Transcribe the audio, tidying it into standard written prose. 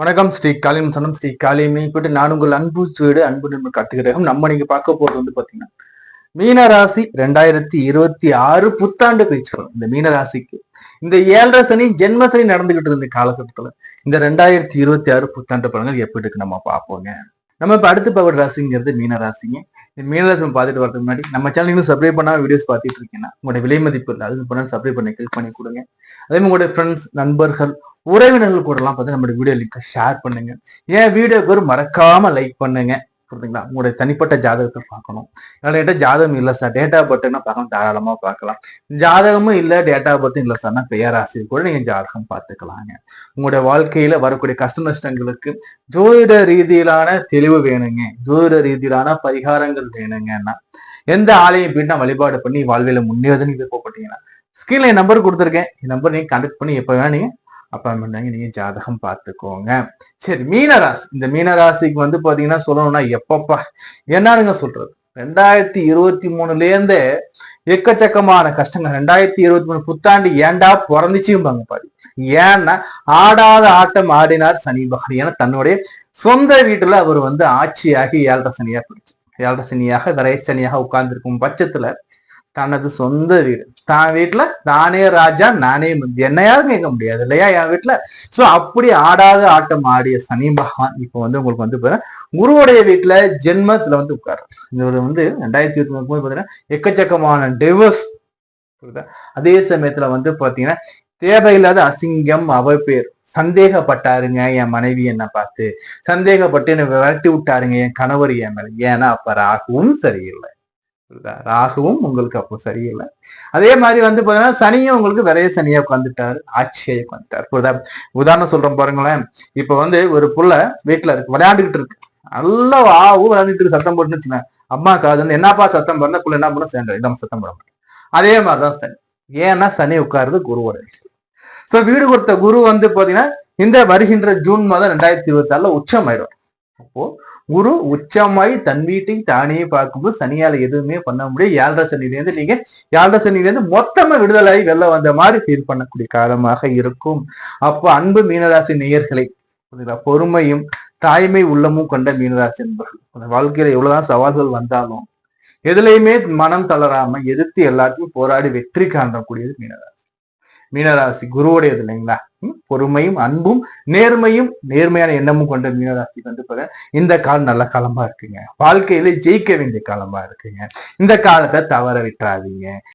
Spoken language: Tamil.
வணக்கம் ஸ்ரீ காளியம் சனம் ஸ்ரீ காளியமே போட்டு நான் உங்கள் அன்பு வீடு அன்பு நண்பர் காட்டுகிறேன். நம்ம நீங்க பார்க்க போறது வந்து பாத்தீங்கன்னா மீன ராசி 2026 புத்தாண்டு பேச்சு. இந்த மீன ராசிக்கு இந்த 7.5 சனி ஜென்ம சனி நடந்துகிட்டு இருந்த காலகட்டத்துல இந்த 2026 புத்தாண்டு பலன்கள் எப்படி இருக்கு நம்ம பார்ப்போங்க. நம்ம இப்ப அடுத்து பவர் ராசிங்கிறது மீன ராசிங்க. இந்த மீன ராசி பார்த்துட்டு வரதுக்கு முன்னாடி நம்ம சேனல் இன்னும் சப்ஸ்கிரைப் பண்ணாம வீடியோஸ் பார்த்துட்டு இருக்கீங்கன்னா உங்களோட விலை மதிப்பு இல்லை அது பண்ண சப்ஸ்கிரைப் பண்ணி கிளிக் பண்ணி கொடுங்க. அதே மாதிரி உங்களுடைய ஃப்ரெண்ட்ஸ் நண்பர்கள் உறவினர்கள் கூட எல்லாம் பார்த்து நம்மளுடைய வீடியோ லிங்கை ஷேர் பண்ணுங்க. ஏன் வீடியோக்கு ஒரு மறக்காம லைக் பண்ணுங்க. புரியுதுங்களா? உங்களுடைய தனிப்பட்ட ஜாதகத்தை பார்க்கணும். என்கிட்ட ஜாதகம் இல்லை சார், டேட்டா பர்த்னா பார்க்கலாம், தாராளமா பார்க்கலாம். ஜாதகமும் இல்லை, டேட்டா பர்த்தும் இல்லை சார்னா பெயராசியில் கூட நீங்க ஜாதகம் பார்த்துக்கலாங்க. உங்களுடைய வாழ்க்கையில வரக்கூடிய கஷ்ட நஷ்டங்களுக்கு ஜோதிட ரீதியிலான தெளிவு வேணுங்க, ஜோதிட ரீதியிலான பரிகாரங்கள் வேணுங்கன்னா எந்த ஆலயம் போயிட்டு நான் வழிபாடு பண்ணி வாழ்வியல முன்னேறதுன்னு விருப்பப்பட்டீங்கன்னா ஸ்கிரீன்ல என் நம்பர் கொடுத்துருக்கேன். என் நம்பர் நீங்க கண்டக்ட் பண்ணி எப்ப வேணா நீங்க அப்பாயின்மெண்ட் வாங்கி நீங்க ஜாதகம் பார்த்துக்கோங்க. சரி, மீனராசி. இந்த மீனராசிக்கு வந்து பாத்தீங்கன்னா சொல்லணும்னா எப்பப்பா என்னனுங்க சொல்றது, 2023 எக்கச்சக்கமான கஷ்டங்கள். 2023 புத்தாண்டு ஏண்டா பிறந்துச்சும்பாங்க பாரு. ஏன்னா ஆடாத ஆட்டம் ஆடினார் சனி பகவான். ஏன்னா தன்னுடைய சொந்த வீட்டுல அவர் வந்து ஆட்சியாகி 7.5 சனியா போயிடுச்சு. 7.5 சனியாக விரை சனியாக உட்கார்ந்துருக்கும் பட்சத்துல தனது சொந்த வீடு, தான் வீட்டுல நானே ராஜா நானே என்ன யாரும் கேட்க முடியாது இல்லையா என் வீட்டுல. சோ அப்படி ஆடாத ஆட்டம் ஆடிய சனி பகவான் இப்ப வந்து உங்களுக்கு வந்து குருவுடைய வீட்டுல ஜென்மத்துல வந்து உட்காரு. இது வந்து 2023 பாத்தீங்கன்னா எக்கச்சக்கமான டிவோர்ஸ். அதே சமயத்துல வந்து பாத்தீங்கன்னா தேவையில்லாத அசிங்கம் அவப்பேர். சந்தேகப்பட்டாருங்க என் மனைவி என்ன பார்த்து, சந்தேகப்பட்டு என்ன விரட்டி விட்டாருங்க என் கணவர் என் மேல. ஏன்னா அப்ப ராகுவும் சரியில்லை, ராகுவும் உங்களுக்கு அப்போ சரியில்லை. அதே மாதிரி வந்து பாத்தீங்கன்னா சனியும் உங்களுக்கு விரைய சனியா உட்காந்துட்டாரு, ஆட்சியை உட்காந்துட்டாரு. உதாரணம் சொல்றோம் பாருங்களேன். இப்ப வந்து ஒரு புள்ள வீட்டுல இருக்கு, விளையாண்டுகிட்டு இருக்கு, நல்லா விளையாண்டுட்டு இருக்கு, சத்தம் போட்டுன்னு வச்சுக்கேன். அம்மா காது என்னப்பா சத்தம் போடுறா, புள்ள என்ன பண்ண சேர்ந்து நம்ம சத்தம் போட மாட்டோம். அதே மாதிரிதான் சனி. ஏன்னா சனி உட்காருது குருவோட. சோ வீடு கொடுத்த குரு வந்து பாத்தீங்கன்னா இந்த வருகின்ற ஜூன் மாதம் 2026 உச்சம் ஆயிடும். அப்போ குரு உச்சமாய் தன் வீட்டை தானே பார்க்கும்போது சனியால எதுவுமே பண்ண முடியாது. 7.5 சனிலேருந்து நீங்க 7.5 சனிலேருந்து மொத்தமா விடுதலை வெளில வந்த மாதிரி ஃபீல் பண்ணக்கூடிய காலமாக இருக்கும். அப்போ அன்பு மீனராசி நேயர்களை, பொறுமையும் தாய்மை உள்ளமும் கொண்ட மீனராசி என்பர்கள் வாழ்க்கையில எவ்வளவுதான் சவால்கள் வந்தாலும் எதுலையுமே மனம் தளராம எதிர்த்து எல்லாத்தையும் போராடி வெற்றி காணக்கூடியது மீனராசி. மீனராசி குருவுடையது இல்லைங்களா? பொறுமையும் அன்பும் நேர்மையும் நேர்மையான எண்ணமும் கொண்ட மீனராசிக்கு வந்து இந்த காலம் நல்ல காலமா இருக்குங்க. வாழ்க்கையில ஜெயிக்க வேண்டிய காலமா இருக்குங்க. இந்த காலத்தை தவற விட்டுறாதீங்க.